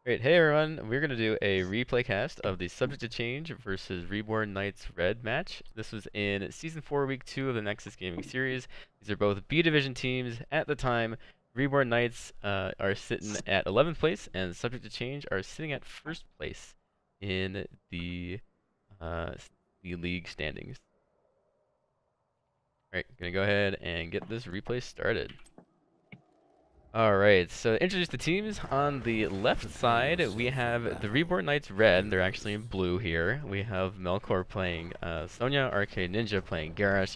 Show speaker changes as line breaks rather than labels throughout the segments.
Great. Hey everyone, we're going to do a replay cast of the Subject to Change versus Reborn Knights Red match. This was in Season 4, Week 2 of the Nexus Gaming Series. These are both B Division teams. At the time, Reborn Knights are sitting at 11th place, and Subject to Change are sitting at 1st place in uh, the league standings. Alright, going to go ahead and get this replay started. Alright, so to introduce the teams, on the left side, we have the Reborn Knights Red. They're actually in blue here. We have Melkor playing Sonya, Arcade Ninja playing Garrosh,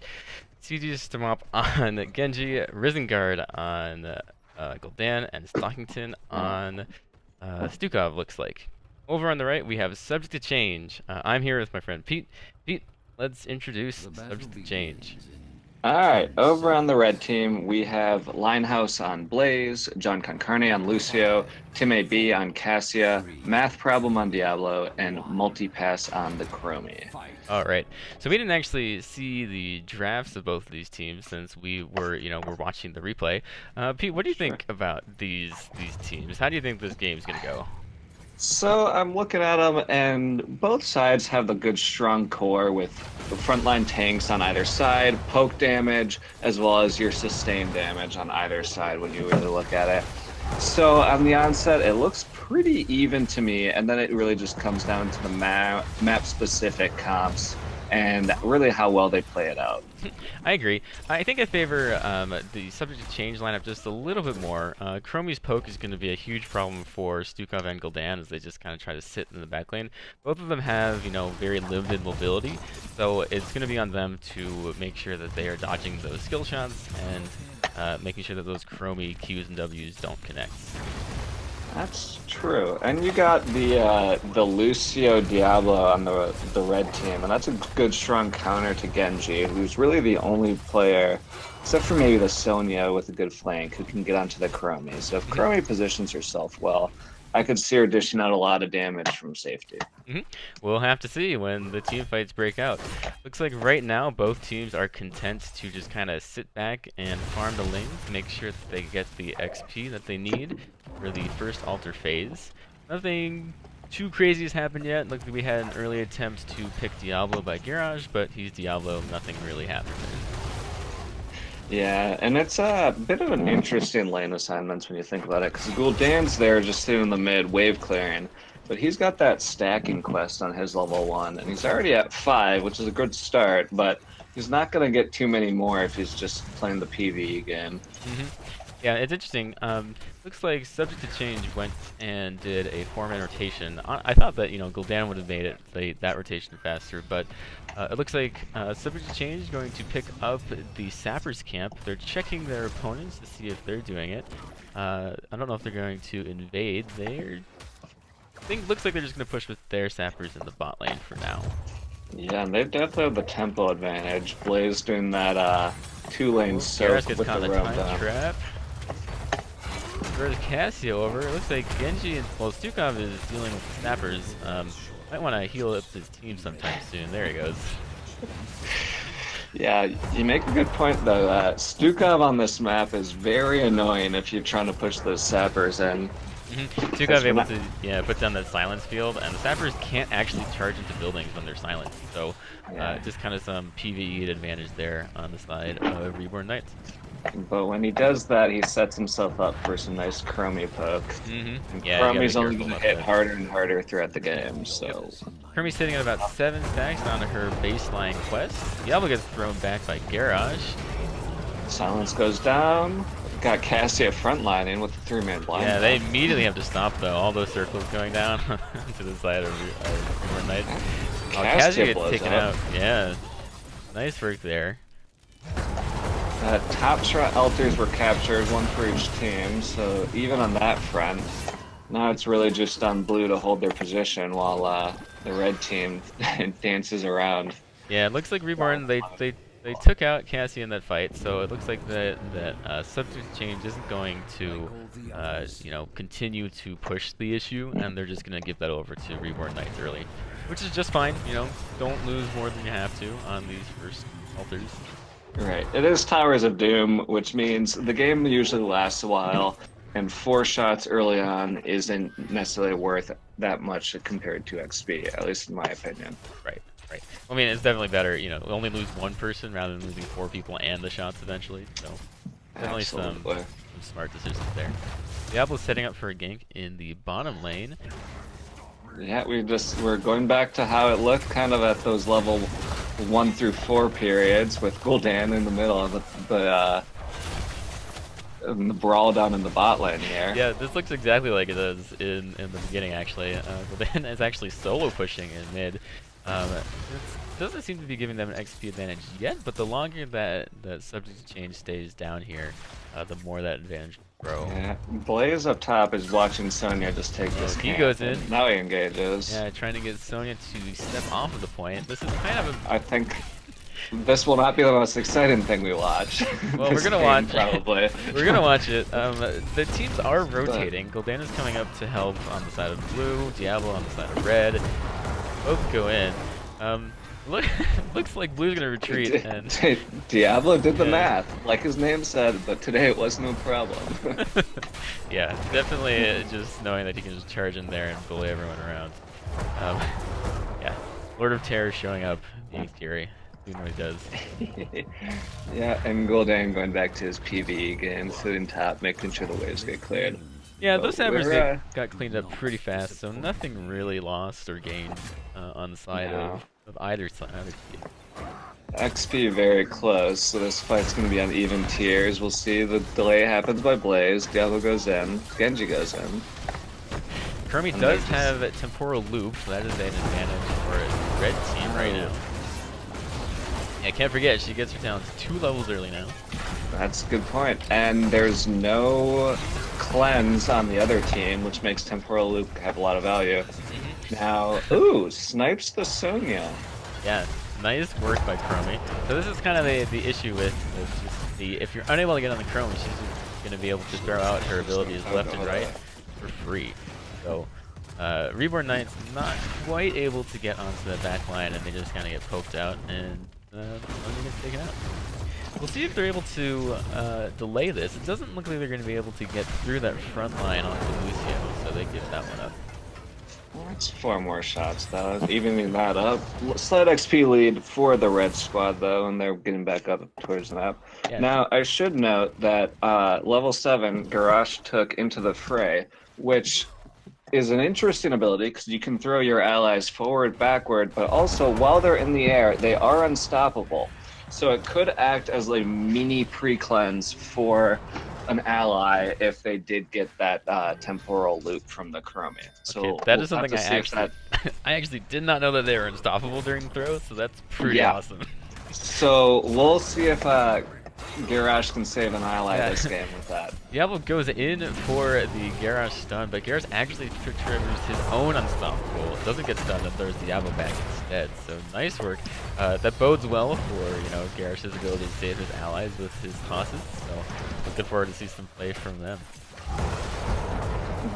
CG Stamop on Genji, Risengard on Gul'dan, and Stockington on Stukov, looks like. Over on the right, we have Subject to Change. I'm here with my friend Pete. Pete, let's introduce Subject to Change.
All right, over on the red team, we have Linehouse on Blaze, John Concarne on Lucio, Tim A.B. on Cassia, Math Problem on Diablo, and Multipass on the Chromie.
All right, so we didn't actually see the drafts of both of these teams since we were, we're watching the replay. Pete, what do you think about these teams? How do you think this game's gonna go?
So I'm looking at them, and both sides have the good, strong core with the frontline tanks on either side, poke damage, as well as your sustained damage on either side when you really look at it. So on the onset, it looks pretty even to me, and then it really just comes down to the map-specific comps and really how well they play it out.
I agree. I think I favor the Subject to Change lineup just a little bit more. Chromie's poke is going to be a huge problem for Stukov and Gul'dan as they just kind of try to sit in the back lane. Both of them have, very limited mobility, so it's going to be on them to make sure that they are dodging those skill shots and making sure that those Chromie Qs and Ws don't connect.
That's true. And you got the Lucio Diablo on the red team, and that's a good strong counter to Genji, who's really the only player, except for maybe the Sonya with a good flank, who can get onto the Chromie. So if Chromie positions herself well, I could see her dishing out a lot of damage from safety.
We'll have to see when the team fights break out. Looks like right now both teams are content to just kind of sit back and farm the lanes, make sure that they get the XP that they need for the first altar phase. Nothing too crazy has happened yet. Looks like we had an early attempt to pick Diablo by Garage, but he's Diablo, nothing really happened.
Yeah, and it's a bit of an interesting lane assignments when you think about it, because Gul'dan's there just sitting in the mid, wave clearing, but he's got that stacking quest on his level 1, and he's already at 5, which is a good start, but he's not going to get too many more if he's just playing the PvE game.
Yeah, it's interesting. Looks like Subject to Change went and did a 4-man rotation. I thought that, Gul'dan would have made it that rotation faster, but it looks like Subject to Change is going to pick up the Sappers camp. They're checking their opponents to see if they're doing it. I don't know if they're going to invade. Looks like they're just going to push with their Sappers in the bot lane for now.
Yeah, and they definitely have the tempo advantage. Blaze doing that 2-lane soak with the roam down.
Trap. Throws Cassia over. It looks like Genji and Stukov is dealing with snappers. Might want to heal up his team sometime soon. There he goes.
Yeah, you make a good point though. Stukov on this map is very annoying if you're trying to push those sappers in.
Stukov able to put down that silence field, and the sappers can't actually charge into buildings when they're silenced. So just kind of some PvE advantage there on the side of Reborn Knights.
But when he does that, he sets himself up for some nice Chromie poke.
Yeah,
Chromie's only going to hit harder and harder throughout the game, so...
Chromie's sitting at about 7 stacks on her baseline quest. Diablo gets thrown back by Garage.
Silence goes down. Got Cassia frontlining with the 3-man blind.
Yeah, they immediately have to stop, though. All those circles going down to the side of Reborn Knights. Cassia gets taken out. Yeah, nice work there.
Top shot altars were captured, one for each team, so even on that front, now it's really just on blue to hold their position while the red team dances around.
Yeah, it looks like Reborn, they took out Cassie in that fight, so it looks like that Subject to Change isn't going to, continue to push the issue, and they're just going to give that over to Reborn Knights early, which is just fine. Don't lose more than you have to on these first altars.
Right. It is Towers of Doom, which means the game usually lasts a while. and 4 shots early on isn't necessarily worth that much compared to XP, at least in my opinion.
Right, right. I mean, it's definitely better, you know, only lose one person rather than losing 4 people and the shots eventually. So definitely some smart decisions there. Diablo's setting up for a gank in the bottom lane.
Yeah, we're going back to how it looked kind of at those level 1 through 4 periods with Gul'dan in the middle of the brawl down in the bot lane here.
Yeah, this looks exactly like it does in the beginning actually. Gul'dan is actually solo pushing in mid. It doesn't seem to be giving them an XP advantage yet, but the longer that subject to change stays down here, the more that advantage will grow.
Yeah, Blaze up top is watching Sonya just take this
He
camp,
goes in.
Now he engages.
Yeah, trying to get Sonya to step off of the point. This is kind of a...
I think this will not be the most exciting thing we watch.
Well, we're gonna watch
probably.
We're gonna watch it. The teams are rotating. Gul'dan is coming up to help on the side of blue, Diablo on the side of red. Both go in. Looks like blue's gonna retreat and
Diablo did the math, like his name said, but today it was no problem.
Yeah, definitely just knowing that he can just charge in there and bully everyone around. Yeah, Lord of Terror showing up, being Fury, doing what he does.
Yeah, and Gul'dan going back to his PvE game, sitting top, making sure the waves get cleared.
Yeah, those hammers got cleaned up pretty fast, so nothing really lost or gained on the side of either side.
XP very close, so this fight's going to be on even tiers. We'll see. The delay happens by Blaze. Diablo goes in. Genji goes in.
Chromie does have a temporal loop, so that is an advantage for a red team right now. Yeah, can't forget, she gets her down 2 levels early now.
That's a good point. And there's no cleanse on the other team, which makes temporal loop have a lot of value. Now, ooh, snipes the Sonya.
Yeah, nice work by Chromie. So this is kind of the issue with just if you're unable to get on the Chromie, she's just going to be able to throw out her abilities left and right for free. So Reborn Knight's not quite able to get onto the back line, and they just kind of get poked out, and Sonya gets taken out. We'll see if they're able to delay this. It doesn't look like they're going to be able to get through that front line onto Lucio, so they give that one up.
That's 4 more shots, though. Evening that up. Slight XP lead for the red squad, though, and they're getting back up towards the map. Yeah. Now, I should note that level 7, Garrosh took into the fray, which is an interesting ability because you can throw your allies forward, backward, but also while they're in the air, they are unstoppable. So it could act as a mini pre-cleanse for an ally if they did get that temporal loop from the Chromie. So
that is something I actually did not know that they were unstoppable during throws, so that's pretty awesome.
So we'll see if Garrosh can save an ally this game with that.
Diablo goes in for the Garrosh stun, but Garrosh actually triggers his own unstoppable. It doesn't get stunned and throws Diablo back instead. So nice work. That bodes well for Garrosh's ability to save his allies with his tosses. So looking forward to see some play from them.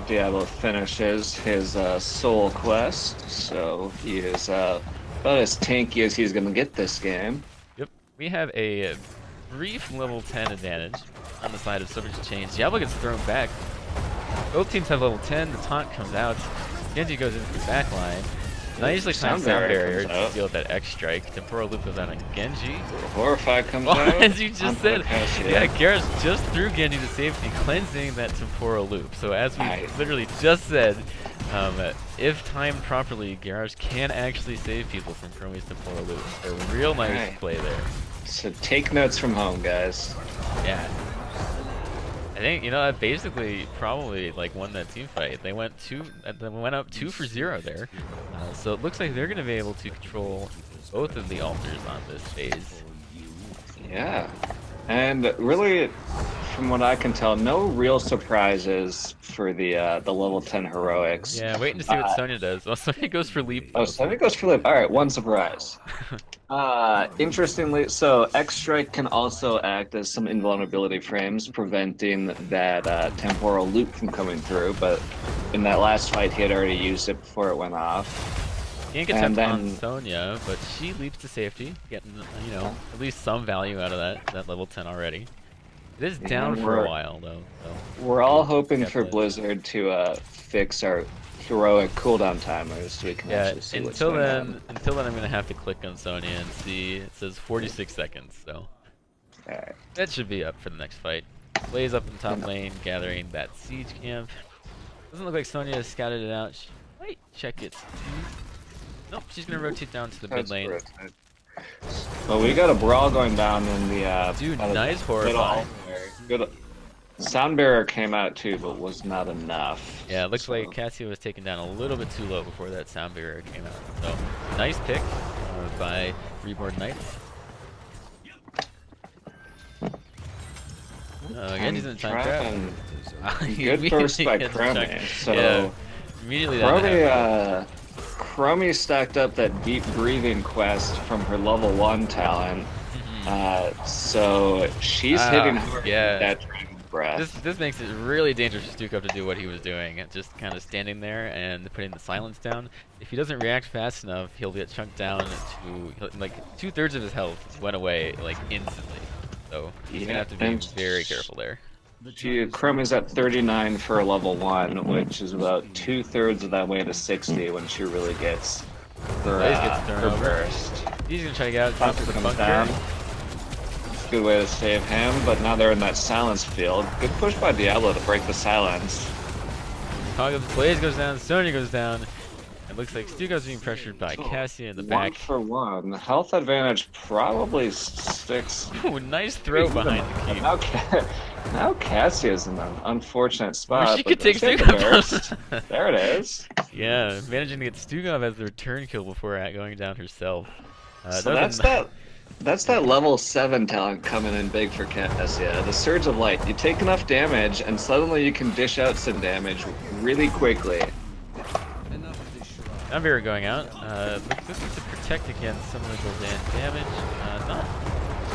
Diablo finishes his soul quest, so he is about as tanky as he's gonna get this game.
Yep, we have a brief level 10 advantage on the side of subject to change. Diablo gets thrown back. Both teams have level 10. The taunt comes out. Genji goes into the back line. Nicely timed sound barrier to deal with that X strike. Temporal loop goes out on Genji.
Horrify comes out.
As you just said, Garrosh just threw Genji to safety, cleansing that temporal loop. So as we literally just said, if timed properly, Garrosh can actually save people from Chromie's temporal loop. A real nice play there.
So take notes from home, guys.
Yeah. I think that basically probably won that team fight. They went up 2 for 0 there. So it looks like they're going to be able to control both of the altars on this phase.
Yeah. And really, from what I can tell, no real surprises for the level 10 heroics.
Yeah, waiting to see what Sonya does. Well, Sonya goes for leap.
Oh, Sonya goes for leap. All right, one surprise. Interestingly, so X Strike can also act as some invulnerability frames, preventing that temporal loop from coming through. But in that last fight, he had already used it before it went off.
Can't get temp on Sonya, but she leaps to safety, getting at least some value out of that level 10 already. It is
Yeah,
down for a while though. So
we're all hoping
got
for
that.
Blizzard to fix our heroic cooldown timers so we can
Yeah,
actually see what's going on.
until then I'm gonna have to click on Sonya and see. It says 46 seconds, so
Alright.
that should be up for the next fight. Blaze up in top
And
lane, gathering that siege camp. Doesn't look like Sonya has scouted it out. She might check it. Nope, she's gonna rotate down to the mid
that's
lane.
great. Well, we got a brawl going down in the
Dude,
by the
nice
middle
horrifying.
there. Good. Sound barrier came out too, but was not enough.
Yeah, it looks
So,
like Cassia was taken down a little bit too low before that sound barrier came out. So, nice pick by Reborn Knights. Again, he's in time trap.
Good burst by Chromie. So
yeah, immediately that happened.
Chromie stacked up that deep breathing quest from her level 1 talent. So she's hitting hard with that dragon breath.
This makes it really dangerous for Stukov to do what he was doing, just kind of standing there and putting the silence down. If he doesn't react fast enough, he'll get chunked down to like 2/3 of his health went away like instantly. So he's gonna have to be very careful there.
Chromie's at 39 for a level 1, which is about 2/3 of that way to 60 when she really gets her burst.
He's gonna try to get out to the bunker.
Down. Good way to save him, but now they're in that silence field. Good push by Diablo to break the silence.
Blaze goes down, Sonya goes down. It looks like Stukov's being pressured by Cassia in the back.
1 for 1. Health advantage probably sticks.
Ooh, nice throw behind the keep.
Now Cassia's in an unfortunate spot.
She could take Stukov.
There it is.
Yeah, managing to get Stukov as the return kill before going down herself.
So that's that level 7 talent coming in big for Cassia. The Surge of Light. You take enough damage, and suddenly you can dish out some damage really quickly.
Navira going out. This is to protect against some of the Gul'dan damage. Not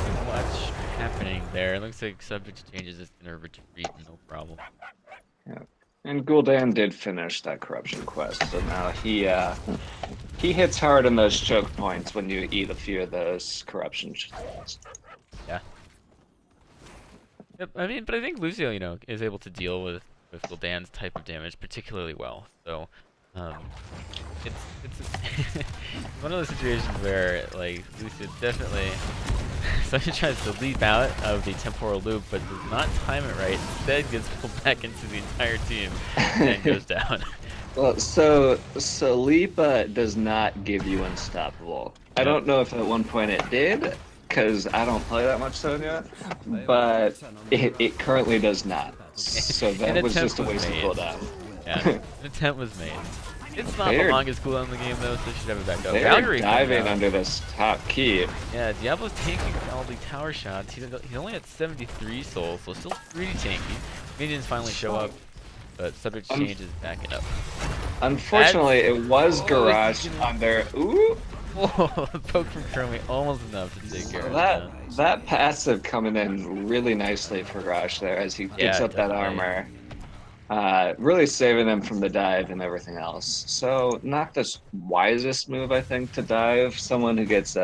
too much happening there. It looks like subject to changes is gonna retreat, no problem.
Yeah. And Gul'dan did finish that corruption quest, so now he hits hard in those choke points when you eat a few of those corruption shots.
Yeah. Yep, I mean, but I think Lucio, is able to deal with Gul'dan's type of damage particularly well. So, it's one of those situations where like Lucio definitely Sonya tries to leap out of the temporal loop, but does not time it right. Instead, gets pulled back into the entire team and goes down.
Well, so leap does not give you unstoppable. I don't know if at one point it did, because I don't play that much Sonya, but it currently does not. So that was just a waste of cooldown.
Yeah, an attempt was made. It's not the longest cooldown in the game though, so they should have it back up.
They're diving under this top key.
Yeah, Diablo's tanking all the tower shots. He's only at 73 souls, so still pretty tanky. Minions finally show up, but subject change is backing up.
Unfortunately, it was Garage on their. Ooh!
Whoa, poke from Chromie, almost enough to take care of that.
That passive coming in really nicely for Garage there as he gets up that armor. Really saving him from the dive and everything else. So, not the wisest move, I think, to dive. Someone who gets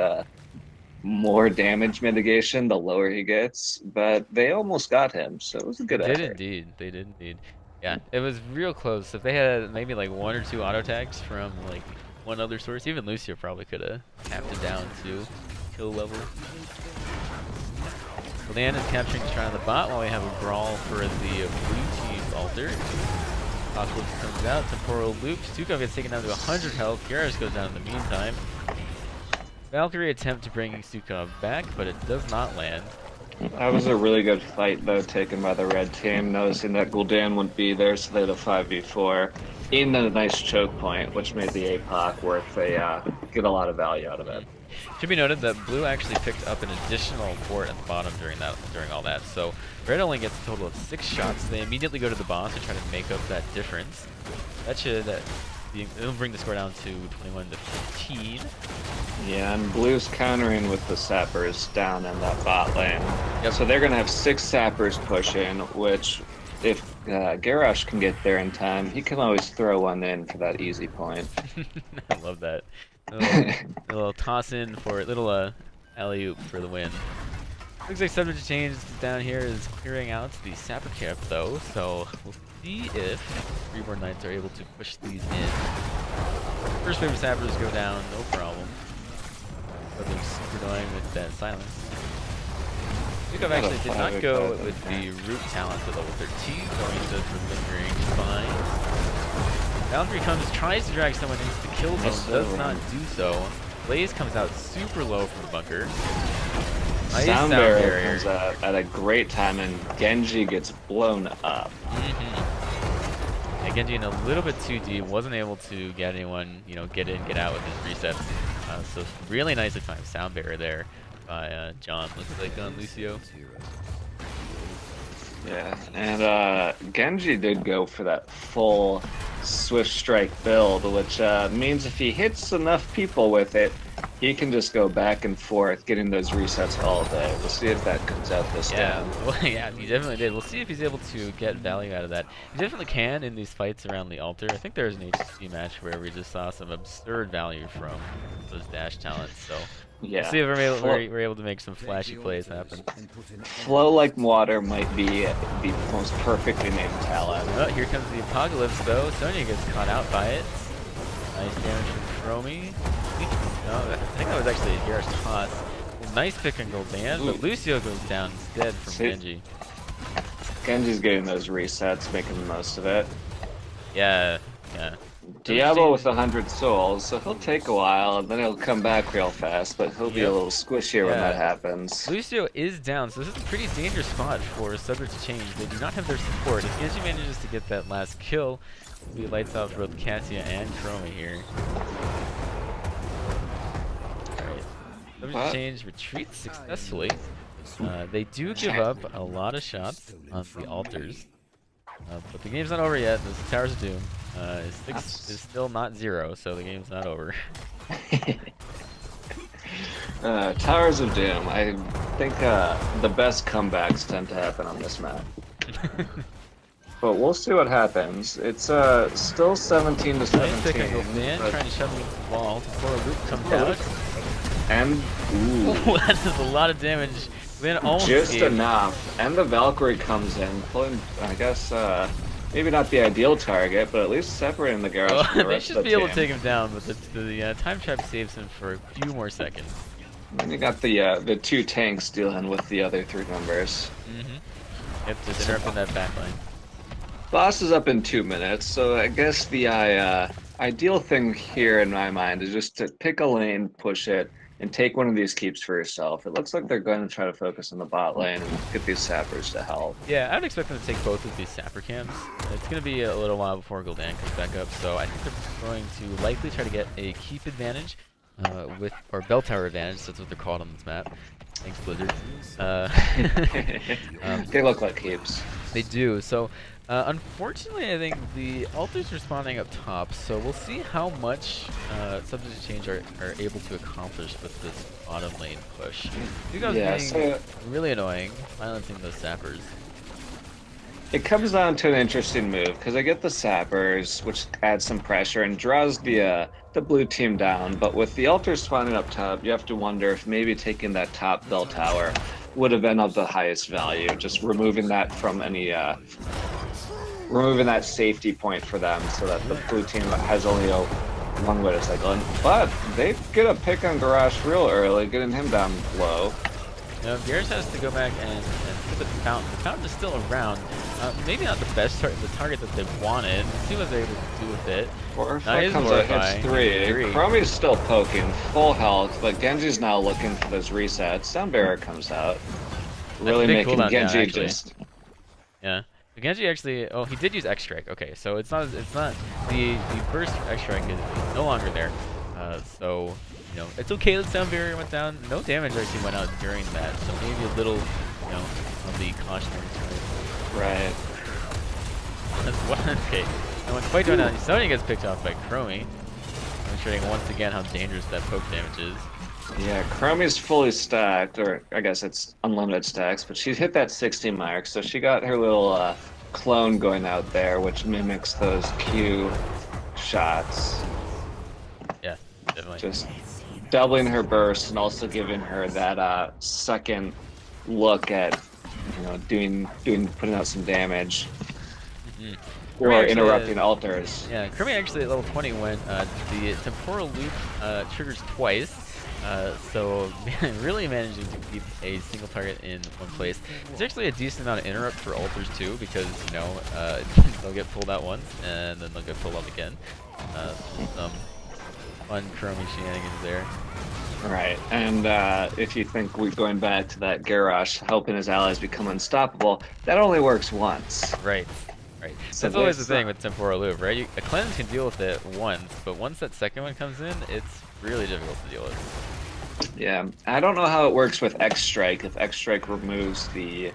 more damage mitigation the lower he gets, but they almost got him, so it was a good effort.
They did indeed. Yeah, it was real close. If they had maybe like 1 or 2 auto tags from like one other source, even Lucio probably could have tapped it down to kill level. Gul'dan is capturing Shrine of the bot while we have a brawl for the blue team's altar. Apocalypse comes out, temporal loop. Stukov gets taken down to 100 health. Garrus goes down in the meantime. Valkyrie attempt to bring Stukov back, but it does not land.
That was a really good fight, though, taken by the red team, noticing that Gul'dan wouldn't be there, so they had a 5v4 in a nice choke point, which made the APOC worth get a lot of value out of it.
Should be noted that blue actually picked up an additional fort at the bottom during all that. So red only gets a total of 6 shots. They immediately go to the boss to try to make up that difference. That should it'll bring the score down to 21 to 15.
Yeah, and blue's countering with the sappers down in that bot lane. Yep. So they're gonna have 6 sappers push in, which if Garrosh can get there in time, he can always throw one in for that easy point.
I love that. A little toss in for a little alley-oop for the win. Looks like subject change down here is clearing out the sapper camp though, so we'll see if Reborn Knights are able to push these in. First wave of sappers go down, no problem. But they're super annoying with that silence. Pickup actually did not go with the root talent to level 13, going to lingering fine. Falindrith comes, tries to drag someone into the kill zone, does not do so. Blaze comes out super low from the bunker. Nice
Sound barrier comes out at a great time, and Genji gets blown up.
Yeah, Genji in a little bit too deep, wasn't able to get anyone, you know, get in, get out with his resets. So really nicely timed sound barrier there by John. Looks like on Lucio.
Yeah, and Genji did go for that full Swift Strike build, which means if he hits enough people with it, he can just go back and forth, getting those resets all day. We'll see if that comes out this time.
Well, yeah, he definitely did. We'll see if he's able to get value out of that. He definitely can in these fights around the altar. I think there's an HC match where we just saw some absurd value from those dash talents. So
yeah,
we'll see if we're able to make some flashy plays happen.
Flow like water might be the most perfectly named talent.
Oh, here comes the apocalypse though. Sonya gets caught out by it. Nice damage from Chromie. No, I think that was actually a Garrus toss. Nice pick and roll ban, but Lucio goes down instead from Genji.
Genji's getting those resets, making the most of it.
Yeah, yeah.
Diablo with 100 souls, so he'll take a while, and then he'll come back real fast, but he'll be a little squishier when that happens.
Lucio is down, so this is a pretty dangerous spot for subject to change. They do not have their support. If Genji manages to get that last kill, it'll be lights out for both Cassia and Chromie here. Subject change retreats successfully. They do give up a lot of shots on the altars. But the game's not over yet. This is Towers of Doom. Is still not 0, so the game's not over.
Towers of Doom. I think the best comebacks tend to happen on this map. But we'll see what happens. It's still 17 to 17.
Nice pick and go man, trying to shove him into the wall before a loop comes out.
And
that is a lot of damage. Then almost
just enough. And the Valkyrie comes in, pulling, I guess, maybe not the ideal target, but at least separating the Garrus from the
they
rest
should
of the
be able
team.
to take him down, but the time trap saves him for a few more seconds.
And you got the 2 tanks dealing with the other 3 members.
Yep, just interrupting that backline.
Boss is up in 2 minutes, so I guess the ideal thing here in my mind is just to pick a lane, push it, and take one of these keeps for yourself. It looks like they're going to try to focus on the bot lane and get these sappers to help.
Yeah, I would expect them to take both of these sapper camps. It's going to be a little while before Gul'dan comes back up, so I think they're going to likely try to get a keep advantage, or bell tower advantage, that's what they're called on this map. Thanks, Blizzard.
They look like keeps.
They do, so unfortunately I think the altars are spawning up top, so we'll see how much subject change are able to accomplish with this bottom lane push. You guys being really annoying, silencing those sappers.
It comes down to an interesting move, because I get the sappers, which adds some pressure and draws the blue team down, but with the altars spawning up top, you have to wonder if maybe taking that top bell tower would have been of the highest value, just removing that from any removing that safety point for them so that the blue team has only one way to cycle in. But they get a pick on Garage real early, getting him down low.
Now, Garrus has to go back and hit the fountain. The fountain is still around. Maybe not the best target, the target that they wanted. Let's see what they're able to do with it.
Fortify comes out, hits 3. Chromie's still poking, full health, but Genji's now looking for those resets. Sound barrier comes out, really making Genji just.
Yeah. Genji actually, he did use X Strike. Okay, so it's not the burst X Strike is no longer there. So you know, it's okay that sound barrier went down. No damage actually went out during that, so maybe a little, you know, of the cautionary tone.
Right.
Okay. And when quite going down, Sonya gets picked off by Chromie, demonstrating once again how dangerous that poke damage is.
Yeah, Chromie's fully stacked, or I guess it's unlimited stacks, but she's hit that 60 mark, so she got her little clone going out there, which mimics those Q shots.
Yeah, definitely.
Just doubling her burst and also giving her that second look at, putting out some damage
Mhm.
or
Actually,
interrupting altars.
Yeah, Kirby actually at level 20 when the temporal loop triggers twice, so really managing to keep a single target in one place. There's actually a decent amount of interrupt for altars too, because they'll get pulled out once and then they'll get pulled out again. Some fun Chromie shenanigans there.
Right, and if you think we're going back to that Garrosh helping his allies become unstoppable, that only works once.
Right. Right.
So
That's always the thing with temporal loop, right? A cleanse can deal with it once, but once that second one comes in, it's really difficult to deal with.
Yeah, I don't know how it works with X Strike, if X Strike removes the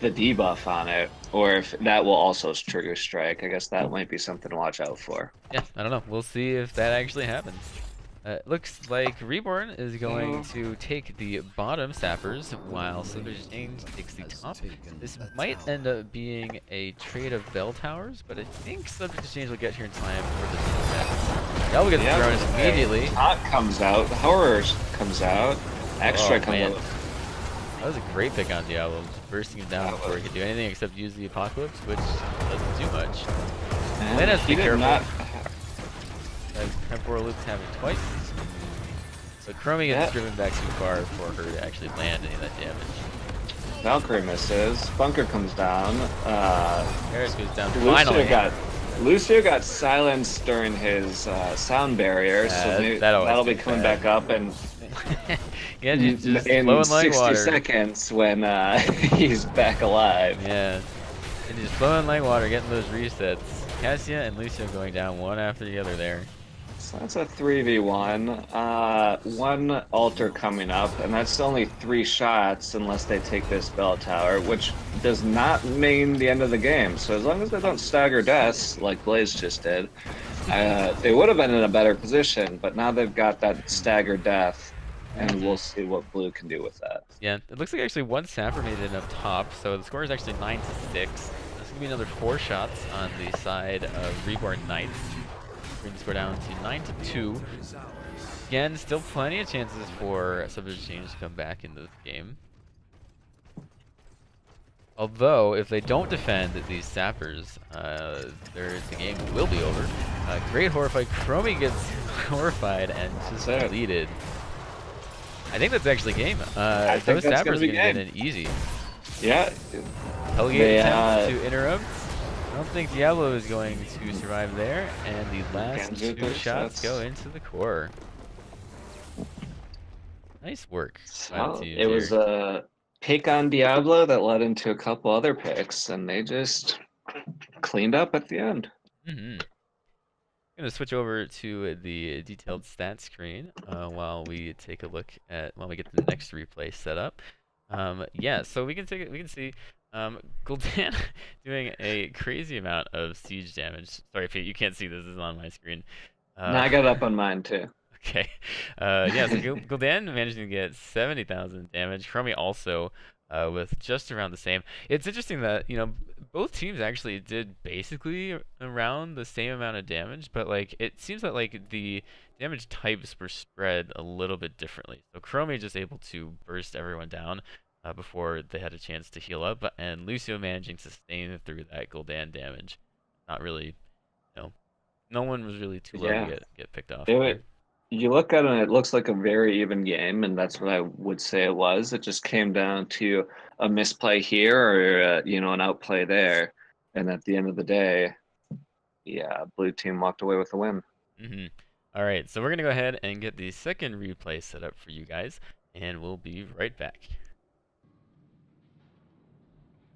debuff on it, or if that will also trigger Strike. I guess that might be something to watch out for.
Yeah, I don't know. We'll see if that actually happens. It looks like Reborn is going to take the bottom sappers while Subject Change takes the top. This might end up being a trade of bell towers, but I think Subject Change will get here in time for the defense. Diablo gets thrown immediately.
Hot comes out, the Horror comes out, Extra comes out.
That was a great pick on Diablo, just bursting him down before he could do anything except use the Apocalypse, which doesn't do much. Then has to be careful. Temporal loops happen twice. So Chromie gets driven back too far for her to actually land any of that damage.
Valkyrie misses. Bunker comes down.
Harris goes down finally.
Lucio got silenced during his sound barrier, so that'll be coming back up and
yeah, just
in
flowing
60
like water.
seconds when he's back alive.
Yeah, and just flowing like water, getting those resets. Cassia and Lucio going down one after the other there.
So that's a 3v1. One altar coming up, and that's only 3 shots unless they take this bell tower, which does not mean the end of the game. So as long as they don't stagger deaths like Blaze just did, they would have been in a better position, but now they've got that staggered death, and we'll see what Blue can do with that.
Yeah, it looks like actually one sapper made it up top, so the score is actually 9-6. This is going to be another 4 shots on the side of Reborn Knights. Bring the score down to 9-2. Again, still plenty of chances for Subject Change to come back into the game. Although, if they don't defend these sappers, the game will be over. Great horrified. Chromie gets horrified and just deleted. I think that's actually game. Those sappers are going to get in easy.
Yeah.
Hellgate attempts to interrupt. I don't think Diablo is going to survive there, and the last 2 shots go into the core. Nice work.
So it was a pick on Diablo that led into a couple other picks, and they just cleaned up at the end.
I'm going to switch over to the detailed stat screen while we take a look at when we get the next replay set up. Yeah, so we can see Gul'dan doing a crazy amount of siege damage. Sorry, Pete, you can't see this. This is on my screen.
No, I got it up on mine too.
Okay. Yeah, so Gul'dan managing to get 70,000 damage. Chromie also with just around the same. It's interesting that, both teams actually did basically around the same amount of damage, but like it seems that like the damage types were spread a little bit differently. So Chromie just able to burst everyone down before they had a chance to heal up, and Lucio managing to sustain through that Gul'dan damage. Not really, no one was really too low to get picked off.
You look at it and it looks like a very even game, and that's what I would say it was. It just came down to a misplay here or, an outplay there. And at the end of the day, Blue team walked away with the win.
All right, so we're going to go ahead and get the second replay set up for you guys, and we'll be right back.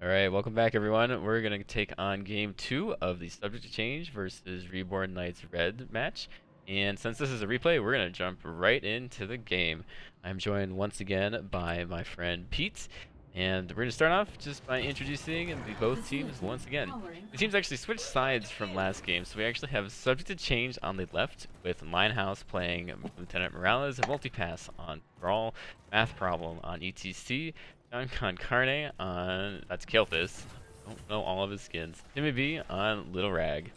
All right, welcome back, everyone. We're going to take on Game 2 of the Subject to Change versus Reborn Knights Red match. And since this is a replay, we're going to jump right into the game. I'm joined once again by my friend Pete. And we're going to start off just by introducing both teams once again. The teams actually switched sides from last game. So we actually have Subject to Change on the left with Linehouse playing Lieutenant Morales, and Multipass on Brawl, Math Problem on ETC, John Carne on, that's Kelthus. Don't know all of his skins. Timmy B on Little Rag.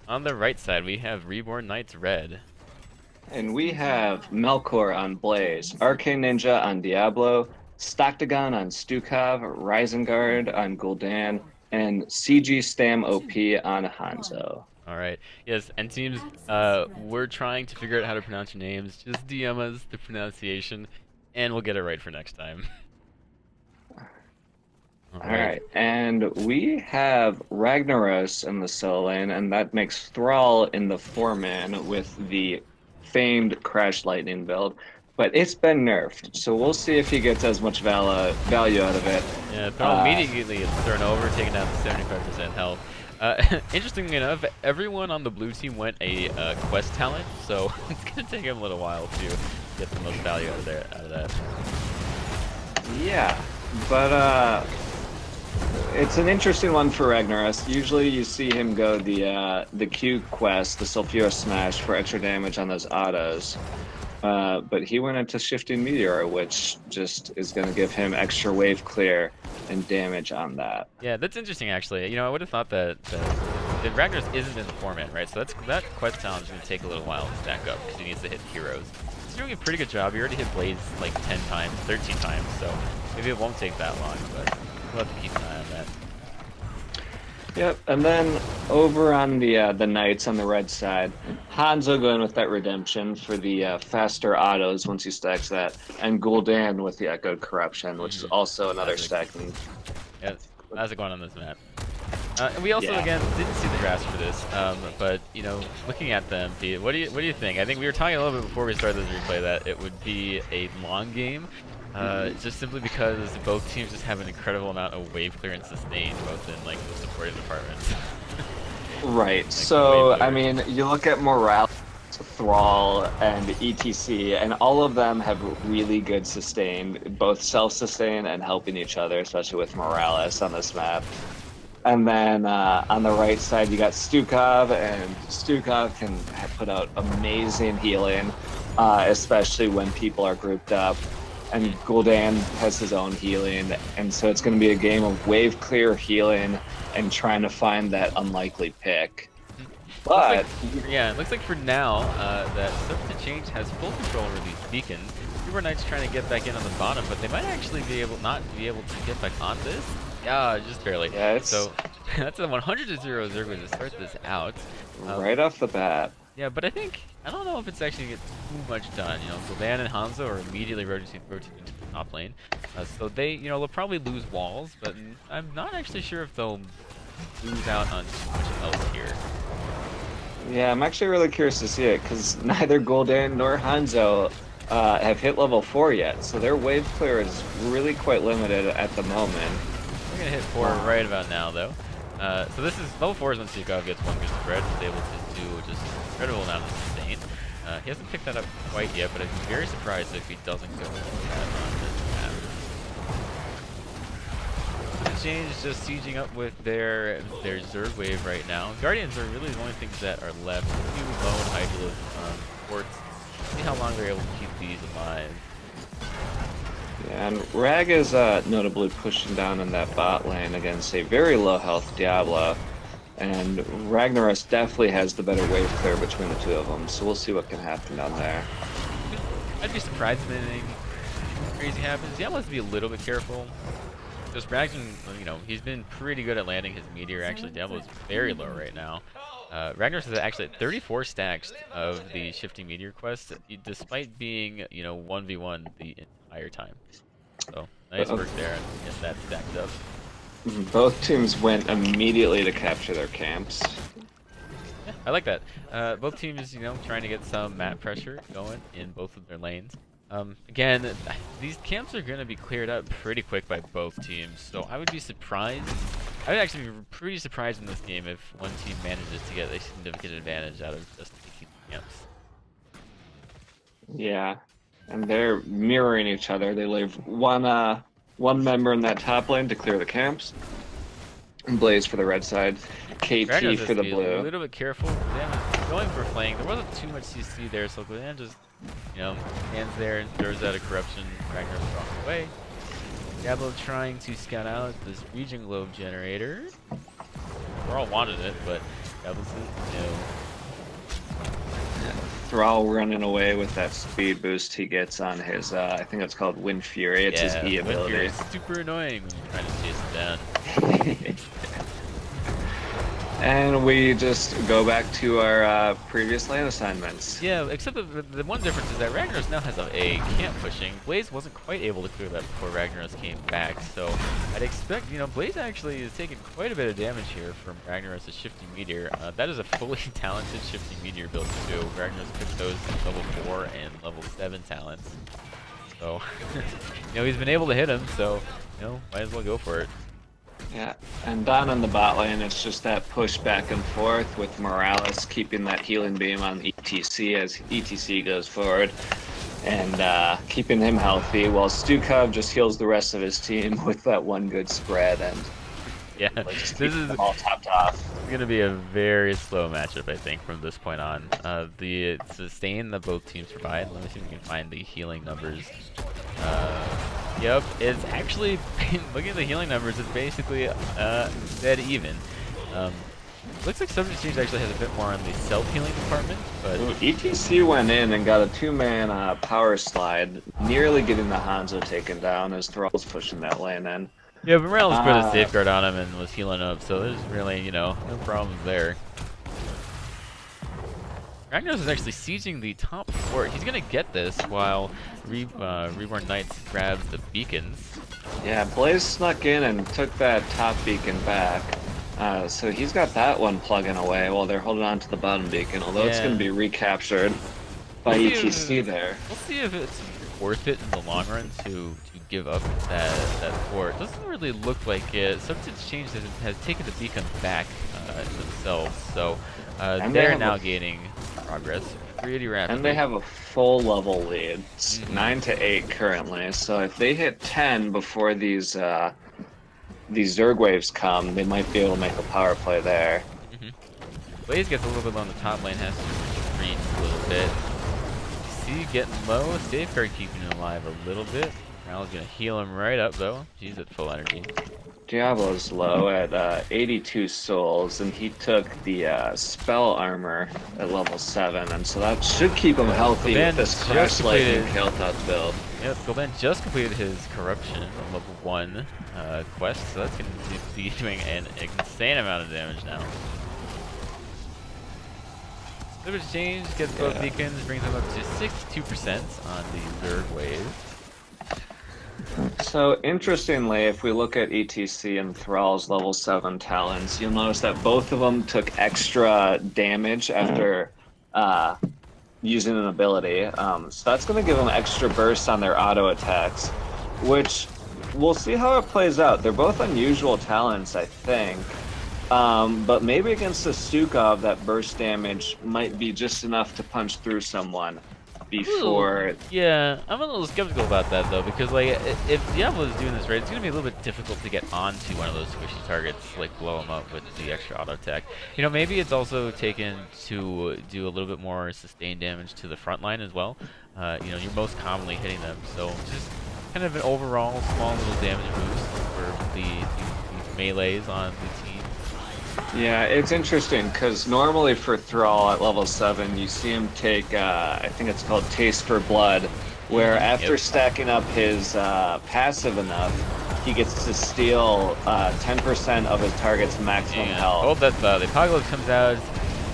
On the right side, we have Reborn Knights Red.
And we have Melkor on Blaze, Arcane Ninja on Diablo, Stoctagon on Stukov, Risengard on Gul'dan, and CG Stam OP on Hanzo.
All right. Yes, and teams, we're trying to figure out how to pronounce your names. Just DM us the pronunciation, and we'll get it right for next time. All
All
right.
right, and we have Ragnaros in the solo lane, and that makes Thrall in the 4-man with the famed Crash Lightning build. But it's been nerfed, so we'll see if he gets as much value out of it.
Yeah, Thrall immediately gets thrown over, taken down to 75% health. Interestingly enough, everyone on the blue team went a quest talent, so it's gonna take him a little while to get the most value out of that.
Yeah, but it's an interesting one for Ragnaros. Usually you see him go the Q quest, the Sulfurous Smash for extra damage on those autos. But he went into Shifting Meteor, which just is going to give him extra wave clear and damage on that.
Yeah, that's interesting actually. You know, I would have thought that Ragnaros isn't in the format, right? So that quest talent is going to take a little while to stack up because he needs to hit heroes. He's doing a pretty good job. He already hit Blaze like 10 times, 13 times, so maybe it won't take that long, but we'll have to keep an eye on that.
Yep, and then over on the Knights on the red side, Hanzo going with that redemption for the faster autos once he stacks that, and Gul'dan with the Echoed Corruption, which is also another stacking.
Yeah, how's it going on this map? And we also again didn't see the drafts for this, but you know, looking at them, Pete, what do you think? I think we were talking a little bit before we started this replay that it would be a long game. Just simply because both teams just have an incredible amount of wave clear and sustain, both in like the supporting departments.
Right.
Like,
so I mean, you look at Morale, Thrall, and ETC, and all of them have really good sustain, both self-sustain and helping each other, especially with Morales on this map. And then on the right side, you got Stukov, and Stukov can put out amazing healing, especially when people are grouped up. And Gul'dan has his own healing, and so it's going to be a game of wave clear healing and trying to find that unlikely pick. But
it looks like for now that Substance Change has full control over these beacons. Reborn Knight's trying to get back in on the bottom, but they might actually not be able to get back on this. Yeah, just barely.
Yeah,
so that's a 100-0 Zergo to start this out.
Right off the bat.
Yeah, but I don't know if it's actually get too much done. You know, Gul'dan and Hanzo are immediately rotating into the top lane, so they'll probably lose walls, but I'm not actually sure if they'll lose out on too much else here.
Yeah, I'm actually really curious to see it because neither Gul'dan nor Hanzo have hit level 4 yet, so their wave clear is really quite limited at the moment.
We're gonna hit 4 right about now, though. So this is level 4 is when Stukov gets one good spread, he's able to do just incredible amount of sustain. He hasn't picked that up quite yet, but I'd be very surprised if he doesn't go for that on this map. The Change is just sieging up with their Zerg wave right now. Guardians are really the only things that are left. Few lone Hydralisk ports. See how long they're able to keep these alive.
Yeah, and Rag is notably pushing down in that bot lane against a very low health Diablo. And Ragnaros definitely has the better wave clear between the two of them, so we'll see what can happen down there.
I'd be surprised if anything crazy happens. Diablo has to be a little bit careful. Just Ragnar, you know, he's been pretty good at landing his meteor. Actually, Diablo is very low right now. Ragnaros is actually at 34 stacks of the Shifting Meteor quest, despite being, you know, 1v1 the entire time. So, nice work there, and get that stacked up.
Both teams went immediately to capture their camps.
Yeah, I like that. Both teams, you know, trying to get some map pressure going in both of their lanes. Again, these camps are going to be cleared up pretty quick by both teams, so I would be surprised. I would actually be pretty surprised in this game if one team manages to get a significant advantage out of just taking camps.
Yeah, and they're mirroring each other. They leave one member in that top lane to clear the camps, and Blaze for the red side, KT for the blue.
A little bit careful. Gul'dan going for flank. There wasn't too much CC there, so Gul'dan just, you know, stands there and throws out a corruption. Ragnar walks away. Diablo trying to scout out this region globe generator. We all wanted it, but Diablo says no.
Thrall running away with that speed boost he gets on his, I think it's called Wind Fury. It's his E ability.
It's super annoying when you're trying to chase him down.
And we just go back to our previous lane assignments.
Yeah, except the one difference is that Ragnaros now has a camp pushing. Blaze wasn't quite able to clear that before Ragnaros came back, so I'd expect, you know, Blaze actually is taking quite a bit of damage here from Ragnaros' Shifting Meteor. That is a fully talented Shifting Meteor build too. Ragnaros picked those level 4 and level 7 talents. So, you know, he's been able to hit him, so, you know, might as well go for it.
Yeah, and down in the bot lane, it's just that push back and forth with Morales keeping that healing beam on ETC as ETC goes forward, and keeping him healthy, while Stukov just heals the rest of his team with that one good spread, and
yeah,
this
is
all topped off.
It's gonna be a very slow matchup, I think, from this point on. The sustain that both teams provide. Let me see if we can find the healing numbers. Yep, it's actually, looking at the healing numbers, it's basically dead even. Looks like Subject Change actually has a bit more on the self-healing department, but...
Ooh, ETC went in and got a 2-man power slide, nearly getting the Hanzo taken down as Thrall's pushing that lane in.
Yeah, but Morales put a safeguard on him and was healing up, so there's really, you know, no problems there. Ragnaros is actually sieging the top fort. He's gonna get this while Reborn Knights grabs the beacons.
Yeah, Blaze snuck in and took that top beacon back. So he's got that one plugging away while they're holding on to the bottom beacon, although it's going to be recaptured by ETC there.
We'll see if it's worth it in the long run to give up that fort. It doesn't really look like it. Substance Change has taken the beacon back themselves, so they're now gaining progress pretty rapidly.
And they have a full level lead. It's 9-8 currently, so if they hit 10 before these Zerg waves come, they might be able to make a power play there.
Blaze gets a little bit low on the top lane, has to retreat a little bit. See, getting low, Safeguard keeping him alive a little bit. Morale's gonna heal him right up though. He's at full energy.
Diablo's low at 82 souls, and he took the spell armor at level 7, and so that should keep him healthy with this Crash Lightning Kael'thas build.
Yep, Gul'dan just completed his corruption on level 1 quest, so that's going to be doing an insane amount of damage now. Livage Change gets both beacons, brings them up to 62% on the Zerg wave.
So interestingly, if we look at ETC and Thrall's level 7 talents, you'll notice that both of them took extra damage after using an ability. So that's going to give them extra bursts on their auto attacks, which we'll see how it plays out. They're both unusual talents, I think. But maybe against the Stukov, that burst damage might be just enough to punch through someone before...
Ooh, yeah, I'm a little skeptical about that though, because like if Diablo is doing this right, it's gonna be a little bit difficult to get onto one of those squishy targets, like blow them up with the extra auto attack. You know, maybe it's also taken to do a little bit more sustained damage to the front line as well. You know, you're most commonly hitting them, so just kind of an overall small little damage boost for the melees on the team.
Yeah, it's interesting because normally for Thrall at level 7, you see him take, I think it's called Taste for Blood, where after stacking up his passive enough, he gets to steal 10% of his target's maximum health.
Oh, that's the Apocalypse comes out.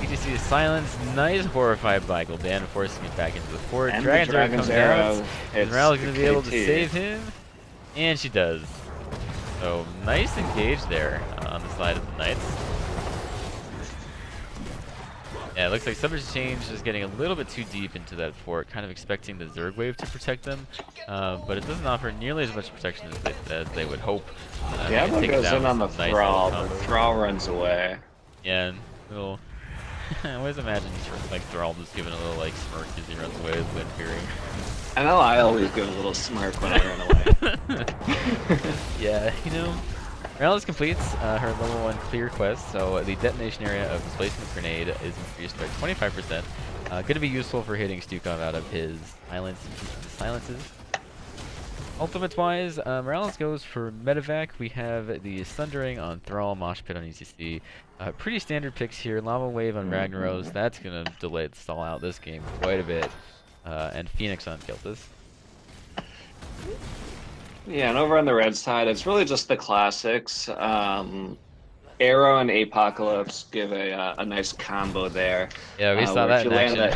You just see the silence, nice horrified by Gul'dan, forcing him back into the fort.
And
Dragon's Arrow comes out. Morale's going to be able to
KT.
save him, and she does. So nice engage there on the side of the Knights. Yeah, it looks like Subject Change is getting a little bit too deep into that fort, kind of expecting the Zerg wave to protect them, but it doesn't offer nearly as much protection as they would hope.
Diablo goes in on the Thrall, but Thrall runs away.
Yeah, little. I always imagine like Thrall just giving a little like smirk as he runs away with Wind Fury.
I know I always give a little smirk when I run away.
Yeah, you know. Morales completes her level 1 clear quest, so the detonation area of displacement grenade is increased by 25%. Going to be useful for hitting Stukov out of his silences. Ultimates-wise, Morales goes for Medevac. We have the Sundering on Thrall, Mosh Pit on ECC. Pretty standard picks here. Lava Wave on Ragnaros. That's going to delay the stall out this game quite a bit. And Phoenix on Kiltis.
Yeah, and over on the red side, it's really just the classics. Arrow and Apocalypse give a nice combo there.
Yeah, we saw that in action.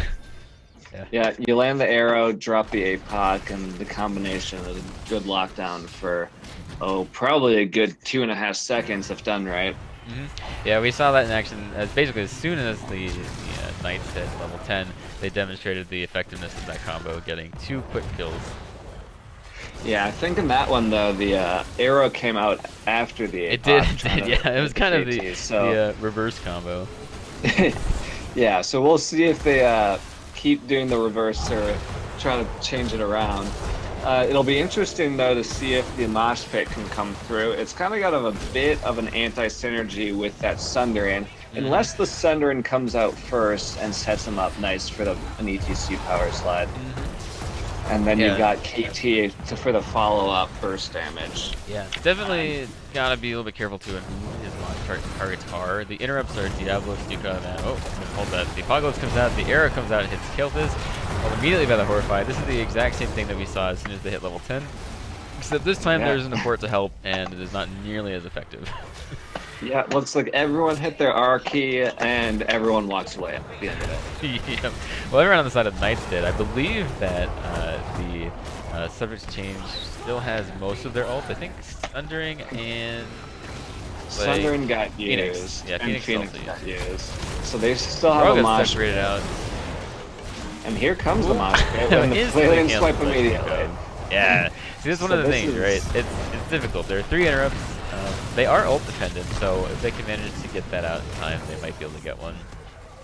Yeah, you land the arrow, drop the APOC, and the combination is a good lockdown for, probably a good 2.5 seconds if done right.
Yeah, we saw that in action. Basically, as soon as the Knights hit level 10, they demonstrated the effectiveness of that combo, getting 2 quick kills.
Yeah, I think in that one, though, the arrow came out after the APOC.
It did, yeah. It was kind of the reverse combo.
Yeah, so we'll see if they keep doing the reverse or try to change it around. It'll be interesting, though, to see if the Mosh Pit can come through. It's kind of got a bit of an anti-synergy with that Sundering, unless the Sundering comes out first and sets him up nice for an ETC power slide. And then you've got KT for the follow-up burst damage.
Yeah, definitely gotta be a little bit careful too in who his launch targets are. The interrupts are Diablo, Stuka, and hold that. The Apocalypse comes out, the arrow comes out and hits Kel'Thuz, followed immediately by the Horrify. This is the exact same thing that we saw as soon as they hit level 10. Except this time there's an abort to help, and it is not nearly as effective.
Yeah, it looks like everyone hit their R key and everyone walks away at the end of it.
Yeah. Well, everyone on the side of Knights did. I believe that the Subject's Change still has most of their ult. I think Sundering and
Sundering got
Phoenix.
used.
Yeah,
and
Phoenix
got used. So they still have a mosh
separated out.
And here comes the mosh pit when the Flaring swipe immediately.
Yeah. See, this is one of the things, right? It's difficult. There are 3 interrupts. They are ult dependent, so if they can manage to get that out in time, they might be able to get one.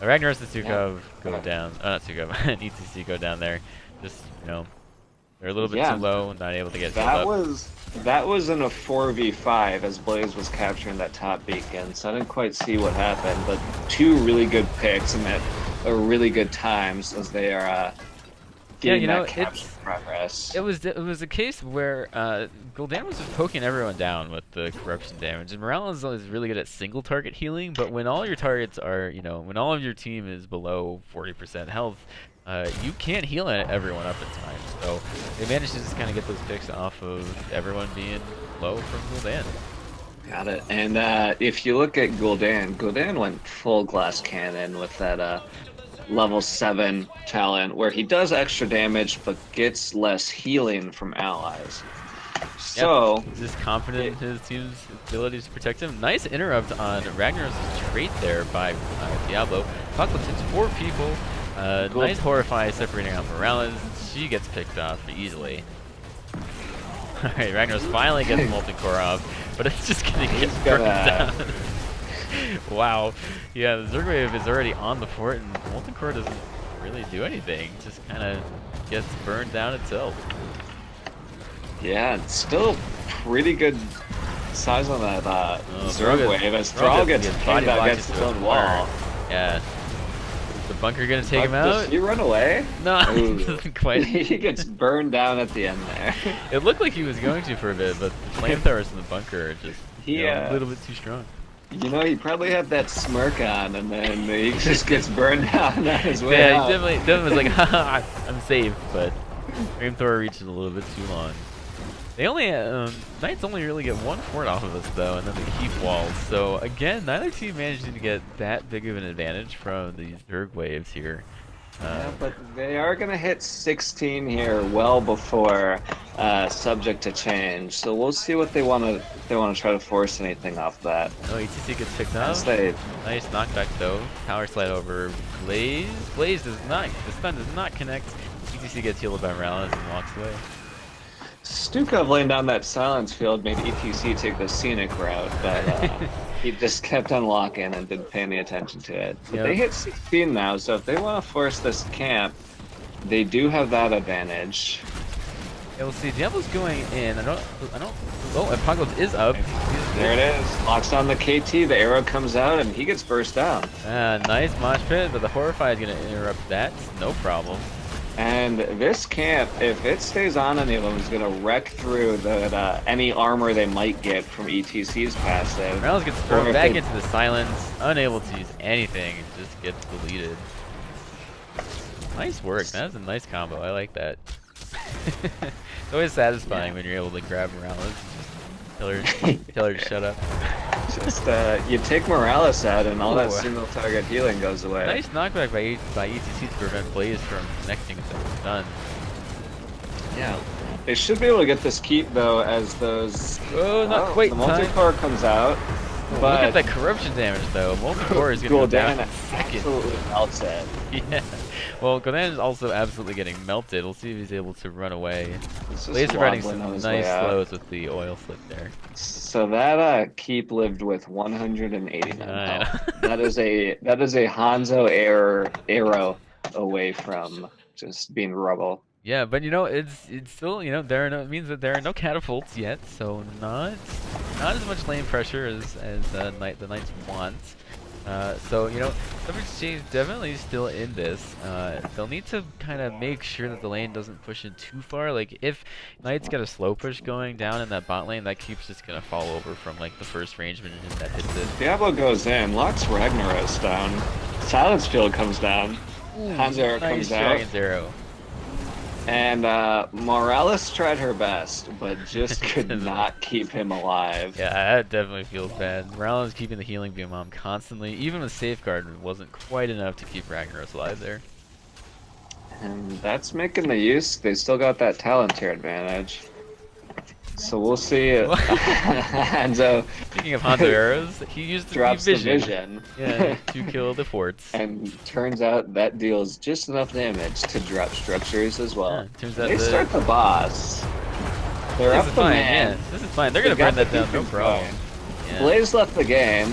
Ragnaros and Sukov go down. Not Sukov, and ETC go down there. Just, they're a little bit too low, not able to get
that was in a 4v5 as Blaze was capturing that top beacon, so I didn't quite see what happened, but 2 really good picks and at really good times as they are getting that capture progress.
It was a case where Gul'dan was just poking everyone down with the corruption damage, and Morales is really good at single target healing, but when all your targets are, when all of your team is below 40% health, you can't heal everyone up in time. So they managed to just kind of get those picks off of everyone being low from Gul'dan.
Got it. And if you look at Gul'dan went full glass cannon with that level 7 talent where he does extra damage but gets less healing from allies. So
he's just confident in his team's ability to protect him. Nice interrupt on Ragnar's trait there by Diablo. Apocalypse hits 4 people. Cool. Nice Horrify separating out Morales. She gets picked off easily. Alright, Ragnar's finally gets Molten Core off, but it's just gonna get burned down. Wow. Yeah, the Zerg Wave is already on the fort, and Molten Core doesn't really do anything. Just kind of gets burned down itself.
Yeah, it's still pretty good size on that Zerg Wave as Thrall gets pinned against his own wall.
Yeah. Is the bunker gonna take him out?
Does he run away?
No, he doesn't quite.
He gets burned down at the end there.
It looked like he was going to for a bit, but the flamethrowers in the bunker are just a little bit too strong.
He probably had that smirk on, and then he just gets burned down on his way
out.
He
definitely was like, haha, I'm safe, but flamethrower reaches a little bit too long. They only, Knights only really get 1 fort off of us though, and then they keep walls. So again, neither team managing to get that big of an advantage from these Zerg waves here.
Yeah, but they are going to hit 16 here well before subject to change. So we'll see what they want to try to force anything off that.
Oh, ETC gets picked up. Nice knockback though. Power slide over Blaze. Blaze does not. The stun does not connect. ETC gets healed by Morales and walks away.
Stukov laying down that silence field made ETC take the scenic route, but he just kept unlocking and didn't pay any attention to it. But they hit 16 now, so if they want to force this camp, they do have that advantage.
Yeah, we'll see. Diablo's going in. Oh, Apocalypse is up.
There it is. Locks on the KT, the arrow comes out, and he gets burst down.
Nice mosh pit, but the Horrify is going to interrupt that. No problem.
And this camp, if it stays on any of them, is gonna wreck through any armor they might get from ETC's passive.
Morales gets
Or
thrown
if
back
they-
into the silence, unable to use anything, and just gets deleted. Nice work. That's a nice combo. I like that. It's always satisfying when you're able to grab Morales and just tell her to shut up.
Just you take Morales out, and all that
Ooh.
single target healing goes away.
Nice knockback by ETC to prevent Blaze from connecting with the stun.
Yeah. They should be able to get this keep though, as those.
Oh, not quite
The
in time.
multi-core comes out.
Look
But
at that corruption damage though. Multi-core is gonna go down in a second.
absolutely melts it.
Yeah. Well, Gul'dan is also absolutely getting melted. We'll see if he's able to run away.
It's just
Blaze providing
wobbling on
some
his
nice
way out.
slows with the oil flip there.
So that keep lived with 189
I
health. That is a Hanzo arrow away from just being rubble.
Yeah, but you know, it's still, you know, it means that there are no catapults yet, so not as much lane pressure as the Knights want. So you know, Summer Exchange definitely still in this. They'll need to kind of make sure that the lane doesn't push in too far. Like if Knights get a slow push going down in that bot lane, that keeps just gonna fall over from like the first range minion that hits it.
Diablo goes in, locks Ragnaros down, Silence Field comes down, Hanzo arrow
Nice
comes out.
Dragon's Arrow.
And Morales tried her best, but just could not keep him alive.
Yeah, that definitely feels bad. Morales keeping the healing beam on constantly. Even with Safeguard wasn't quite enough to keep Ragnaros alive there.
And that's making the use. They still got that Palantir advantage. So we'll see. Hanzo
Speaking of Hanzo arrows, he used the
drops the
vision.
vision.
Yeah, to kill the forts.
And turns out that deals just enough damage to drop structures as well.
Yeah, turns out
They start the boss. They're
This
up
is
the
fine,
man.
yeah. This is fine. They're
They
gonna burn
got
that
the
down, no
defense
problem.
going.
Yeah.
Blaze left the game.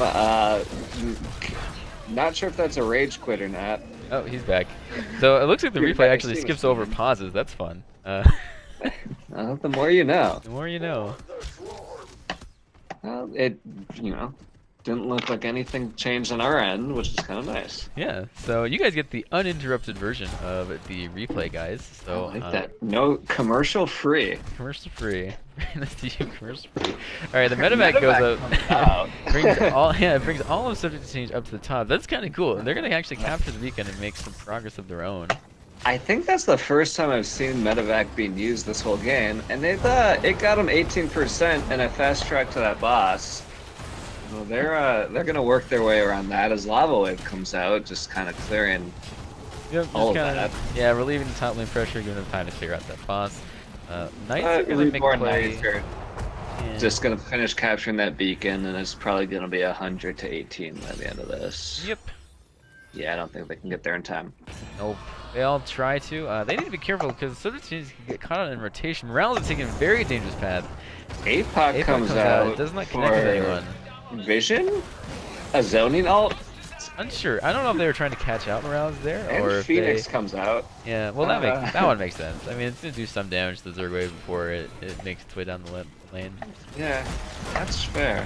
Not sure if that's a rage quit or not.
Oh, he's back. So it looks like the
You're
replay
back,
actually
see
skips
what's
over
going on.
pauses. That's fun.
The more you know.
The more you know.
Well, it, didn't look like anything changed on our end, which is kind of nice.
Yeah. So you guys get the uninterrupted version of the replay, guys. So
I like that. No commercial free.
commercial free. Nice to you, commercial free. All right, the medevac goes
comes
up.
out.
brings all of subject to change up to the top. That's kind of cool. And they're gonna actually capture the beacon and make some progress of their own.
I think that's the first time I've seen medevac being used this whole game, and it got them 18% and a fast track to that boss. Well, they're gonna work their way around that as Lava Wave comes out, just kind of clearing.
Yep,
All
just
of
kinda,
that.
yeah, relieving the top lane pressure, giving them time to clear out that boss. Knights are gonna make
Reborn
play.
Knights are
Yeah.
just gonna finish capturing that beacon, and it's probably gonna be 100 to 18 by the end of this.
Yep.
Yeah, I don't think they can get there in time.
Nope. They all try to. They need to be careful because subject teams can get caught in rotation. Morales is taking a very dangerous path.
APOC comes out.
It does not connect with
for
anyone.
Vision? A zoning ult?
Unsure. I don't know if they were trying to catch out Morales there
And
or if
Phoenix
they.
comes out.
Yeah. Well, that one makes sense. I mean, it's gonna do some damage to the Zerg wave before it makes its way down the lane.
Yeah, that's fair.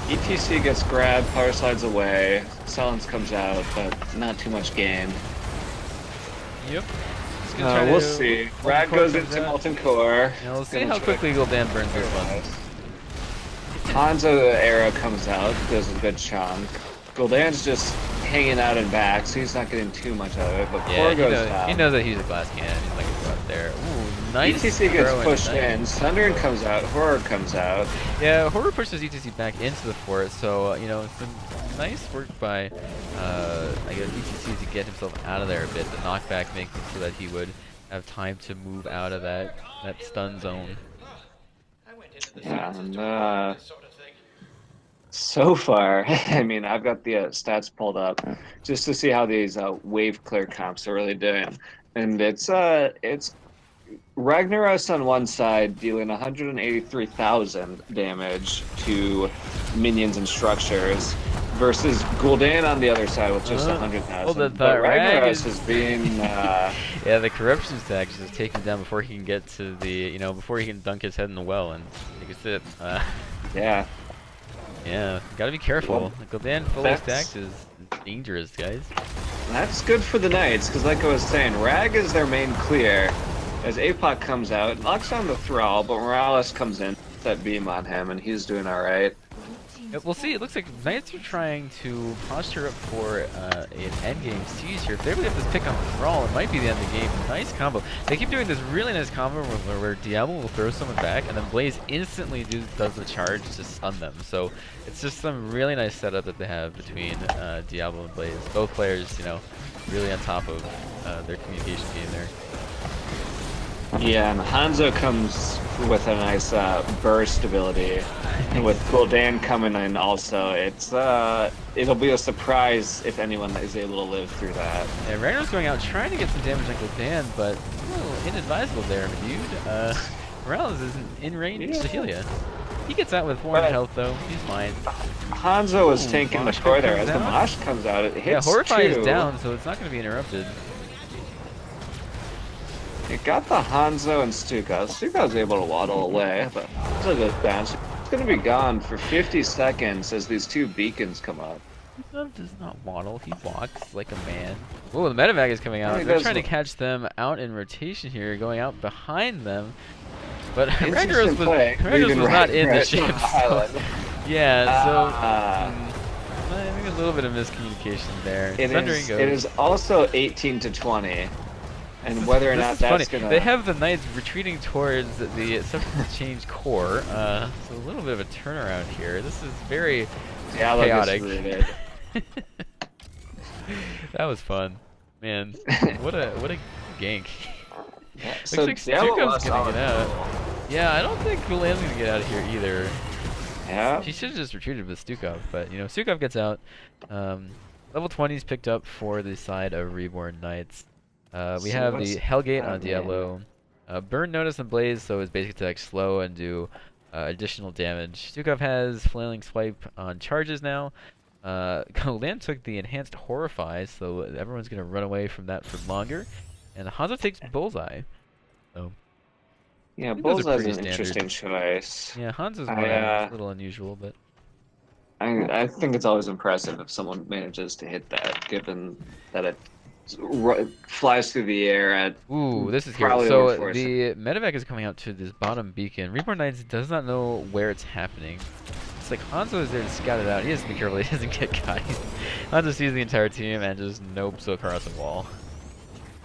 ETC gets grabbed, power slides away, Silence comes out, but not too much gain.
Yep. Just gonna try
We'll
to-
see.
Molten
Rag
Core
goes
comes
into
out.
Molten Core.
Yeah, we'll see
Gonna
how
try-
quickly Gul'dan burns this one.
Hanzo arrow comes out, does a good chunk. Gul'dan's just hanging out and back, so he's not getting too much out of it, but
Yeah,
Core
he
goes
knows,
down.
he knows that he's a glass cannon. He's not gonna go out there. Ooh, nice.
ETC gets
throw and
pushed
nice.
in, Sundering comes out, Horror comes out.
Yeah, Horror pushes ETC back into the fort, so some nice work by I guess ETC to get himself out of there a bit. The knockback making so that he would have time to move out of that stun zone.
And so far, I mean, I've got the stats pulled up just to see how these wave clear comps are really doing, and it's Ragnaros on one side dealing 183,000 damage to minions and structures, versus Gul'dan on the other side with just 100,000.
well,
But
the Rag
Ragnaros is being
Yeah, the corruption stack is just taking him down before he can get to the before he can dunk his head in the well and take a sip.
yeah.
Yeah, gotta be careful.
Well,
Gul'dan fully
that's-
stacked is dangerous, guys.
That's good for the Knights, because like I was saying, Rag is their main clear. As APOC comes out, knocks on the Thrall, but Morales comes in, puts that beam on him, and he's doing alright.
Yeah, we'll see. It looks like Knights are trying to posture up for an endgame siege here. If they really have this pick on Thrall, it might be the end of the game. Nice combo. They keep doing this really nice combo where Diablo will throw someone back, and then Blaze instantly does the charge to stun them. So it's just some really nice setup that they have between Diablo and Blaze. Both players, you know, really on top of their communication game there.
Yeah, and Hanzo comes with a nice burst ability. And with Gul'dan coming in also, it'll be a surprise if anyone is able to live through that.
Yeah, Ragnar's going out trying to get some damage on Gul'dan, but a little inadvisable there, dude. Morales isn't in range to heal ya. He gets out with 400 health though, he's fine.
Hanzo is tanking the core there. As the Mosh comes out, it hits
Yeah, Horrify
two.
is down, so it's not going to be interrupted.
It got the Hanzo and Stuka. Stuka's able to waddle away, but Hanzo goes down. It's going to be gone for 50 seconds as these two beacons come up.
Stuka does not waddle, he walks like a man. Oh, the Medivac is coming out. They're trying to catch them out in rotation here, going out behind them. But Ragnaros was not in the ship. So, yeah, so I think a little bit of miscommunication there.
It is also 18 to 20. And whether or not that's gonna...
They have the Knights retreating towards the substance change core, so a little bit of a turnaround here. This is very chaotic. That was fun, man. What a gank.
Yeah,
so looks like Stuka's gonna get out. Yeah, I don't think Gul'dan's gonna get out of here either.
Yeah.
She should have just retreated with Stukov, but you know, Stukov gets out. Level 20's picked up for the side of Reborn Knights. We have the Hellgate on Diablo. Burn Notice and Blaze, so it's basically to like slow and do additional damage. Stukov has Flailing Swipe on charges now. Gul'dan took the Enhanced Horrify, so everyone's going to run away from that for longer. And Hanzo takes Bullseye. So,
yeah, Bullseye's an interesting choice.
Yeah, Hanzo's a little unusual, but...
I think it's always impressive if someone manages to hit that, given that it flies through the air at...
Ooh, this is here. So the Medivac is coming out to this bottom beacon. Reborn Knights does not know where it's happening. It's like Hanzo is there to scout it out. He has to be careful he doesn't get caught. Hanzo sees the entire team and just nopes across the wall.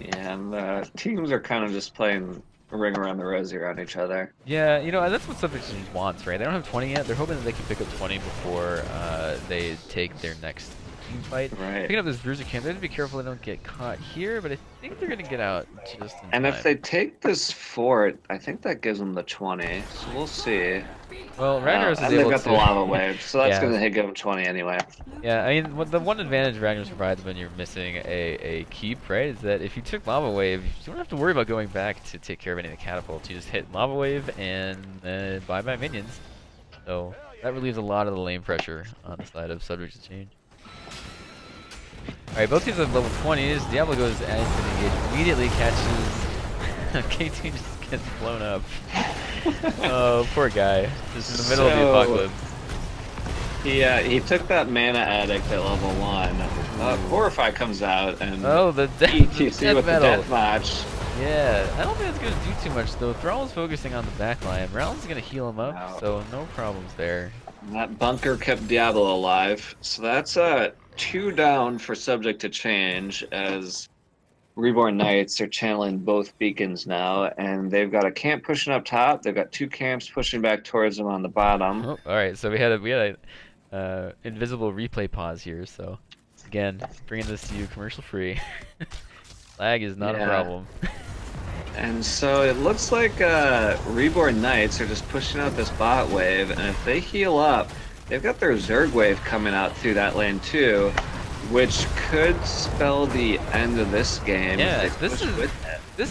Yeah, and the teams are kind of just playing a ring around the rosy around each other.
Yeah, you know, that's what Subject Change wants, right? They don't have 20 yet. They're hoping that they can pick up 20 before they take their next team fight.
Right.
Picking up this Bruiser Camp, they have to be careful they don't get caught here, but I think they're going to get out just in time.
If they take this fort, I think that gives them the 20, so we'll see.
Well, Ragnaros is able to...
they've got the lava wave, so that's going to give them 20 anyway.
Yeah, I mean, the one advantage Ragnaros provides when you're missing a keep, right, is that if you took lava wave, you don't have to worry about going back to take care of any of the catapults. You just hit lava wave and bye-bye minions. So that relieves a lot of the lane pressure on the side of Subject to Change. Alright, both teams have level 20s. Diablo goes into the engage, immediately catches... K2 just gets blown up. Oh, poor guy. Just in the middle of the apocalypse.
He took that Mana Addict at level 1. Horrify comes out and...
Oh, the
ETC with the death match.
Yeah, I don't think it's going to do too much though. Thrall is focusing on the backline. Realm's going to heal him up, so no problems there.
And that bunker kept Diablo alive. So that's 2 down for Subject to Change as Reborn Knights are channeling both beacons now, and they've got a camp pushing up top. They've got 2 camps pushing back towards them on the bottom.
Oh, all right, so we had a invisible replay pause here. So again, bringing this to you commercial free. Lag is not a problem.
And so it looks like Reborn Knights are just pushing out this bot wave, and if they heal up, they've got their Zerg wave coming out through that lane too, which could spell the end of this game.
Yeah, this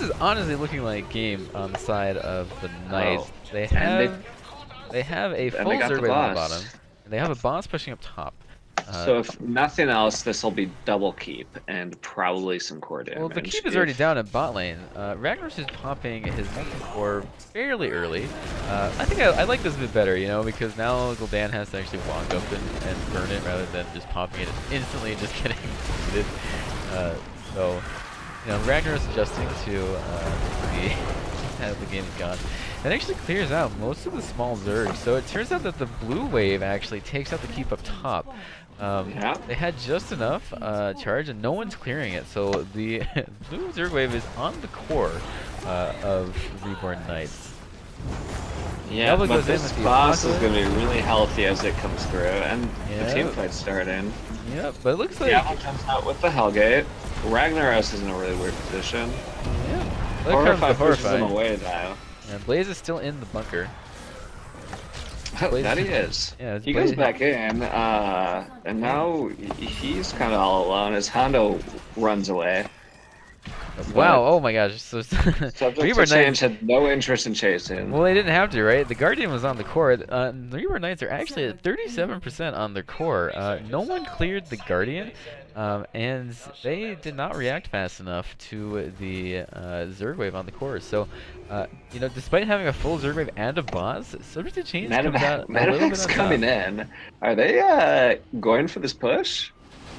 is honestly looking like game on the side of the Knights. They have a full Zerg wave on the bottom, and they have a boss pushing up top.
So if nothing else, this will be double keep and probably some core
Well, the
damage.
keep is already down at bot lane. Ragnaros is popping his multi-core fairly early. I think I like this a bit better, you know, because now Gul'dan has to actually walk up and burn it rather than just popping it instantly and just getting defeated. So, you know, Ragnaros adjusting to the how the game has gone. It actually clears out most of the small Zergs. So it turns out that the blue wave actually takes out the keep up top.
Yeah.
They had just enough charge, and no one's clearing it. So the blue Zerg wave is on the core of Reborn Knights.
Yeah,
Nova
but
goes in
this
with the
boss is
Apocalypse.
going to be really healthy as it comes through, and the team fight's starting.
Yep, but it looks like
Diablo comes out with the Hellgate. Ragnaros is in a really weird position.
yeah.
Horrify pushes him away, though.
And Blaze is still in the bunker. Blaze
That he is.
Yeah,
he goes back in, and now he's kind of all alone as Hondo runs away.
Wow! Oh my gosh! So
Subject
Reaper
to Change
Knights.
had no interest in chasing.
Well, they didn't have to, right? The Guardian was on the core. The Reaper Knights are actually at 37% on their core. No one cleared the Guardian, and they did not react fast enough to the Zerg wave on the core. So, you know, despite having a full Zerg wave and a boss, Subject to Change comes out a little bit on top.
Coming in. Are they going for this push?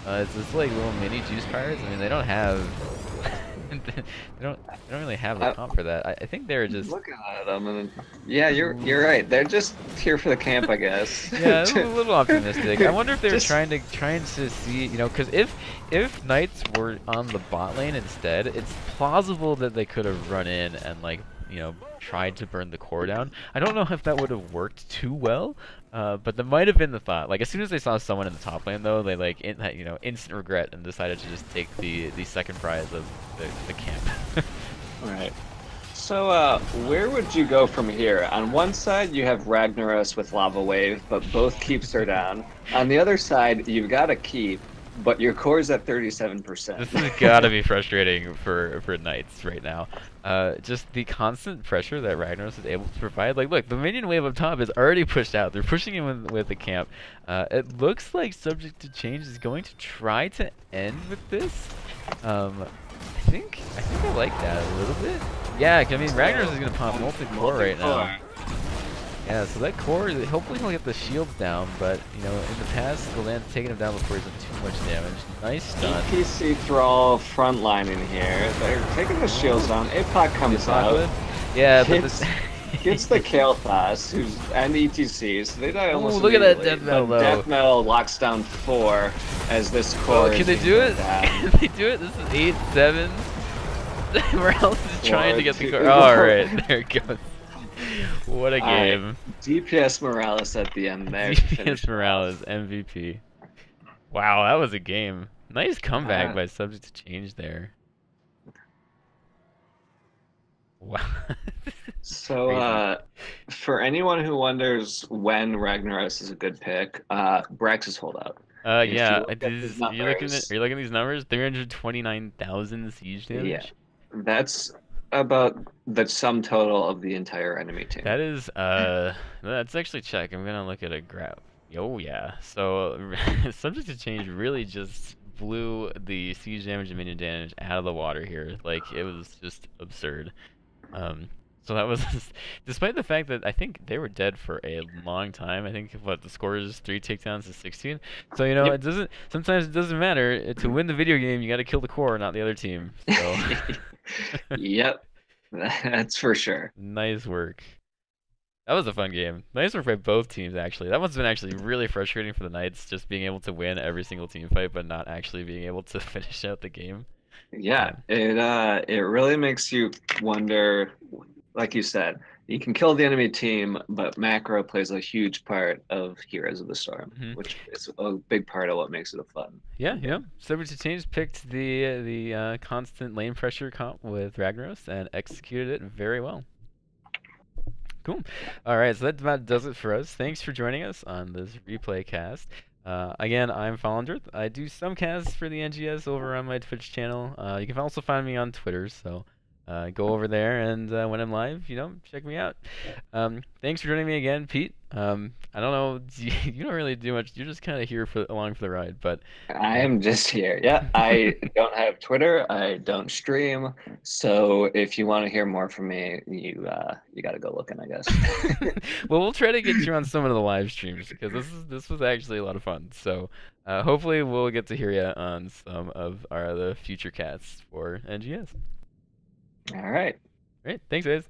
It's just like little mini juice pirates. I mean, they don't have. they don't really have the comp for that. I think they're just
looking at them, and yeah, you're right. They're just here for the camp, I guess.
yeah, a little optimistic. I wonder if they were trying to see, you know, because if Knights were on the bot lane instead, it's plausible that they could have run in and, like, you know, tried to burn the core down. I don't know if that would have worked too well, but that might have been the thought. Like, as soon as they saw someone in the top lane, though, they you know, instant regret and decided to just take the second prize of the camp.
Right. So, where would you go from here? On one side, you have Ragnaros with Lava Wave, but both keeps are down. On the other side, you've got a keep, but your core's at 37%.
This has gotta be frustrating for Knights right now. Just the constant pressure that Ragnaros is able to provide. Like, look, the minion wave up top is already pushed out. They're pushing him with the camp. It looks like Subject to Change is going to try to end with this. I think I like that a little bit. Yeah, I mean, Ragnaros is gonna pop multi-core right now. Yeah, so that core, hopefully he'll get the shields down, but, you know, in the past, Gul'dan's taken him down before he's done too much damage. Nice stun.
EPC Thrall frontlining here. They're taking the shields down. Apoc comes out.
Yeah, but
this... Gets the Kael'thas, and ETC, so they die almost
look at that
immediately.
death metal, though.
Death metal locks down 4 as this core
can they do it? Can they do it? This is 8-7. Morales is trying to get the core. Alright, there it goes. What a game.
DPS Morales at the end there.
DPS Morales, MVP. Wow, that was a game. Nice comeback by Subject to Change there. Wow.
So, for anyone who wonders when Ragnaros is a good pick, Brax's holdout.
Yeah. Are you looking at these numbers? 329,000 siege damage?
Yeah. That's about the sum total of the entire enemy team.
That is, let's actually check. I'm gonna look at a graph. Oh, yeah. So, Subject to Change really just blew the siege damage and minion damage out of the water here. Like, it was just absurd. So that was, despite the fact that I think they were dead for a long time. I think the score is 3 takedowns to 16. So, you know, sometimes it doesn't matter. To win the video game, you got to kill the core, not the other team. So.
Yep, that's for sure.
Nice work. That was a fun game. Nice work by both teams, actually. That one's been actually really frustrating for the Knights, just being able to win every single team fight, but not actually being able to finish out the game.
Yeah, it really makes you wonder. Like you said, you can kill the enemy team, but macro plays a huge part of Heroes of the Storm, which is a big part of what makes it a fun.
Yeah, yeah. Subject to Change picked the constant lane pressure comp with Ragnaros and executed it very well. Cool. All right, so that about does it for us. Thanks for joining us on this replay cast. Again, I'm Falindrith. I do some casts for the NGS over on my Twitch channel. You can also find me on Twitter, so go over there, and when I'm live, check me out. Thanks for joining me again, Pete. I don't know, you don't really do much. You're just kind of here along for the ride, but
I am just here. Yeah, I don't have Twitter. I don't stream. So if you want to hear more from me, you got to go looking, I guess.
well, we'll try to get you on some of the live streams because this was actually a lot of fun. So hopefully we'll get to hear you on some of our other future casts for NGS.
All right.
Great, thanks, guys.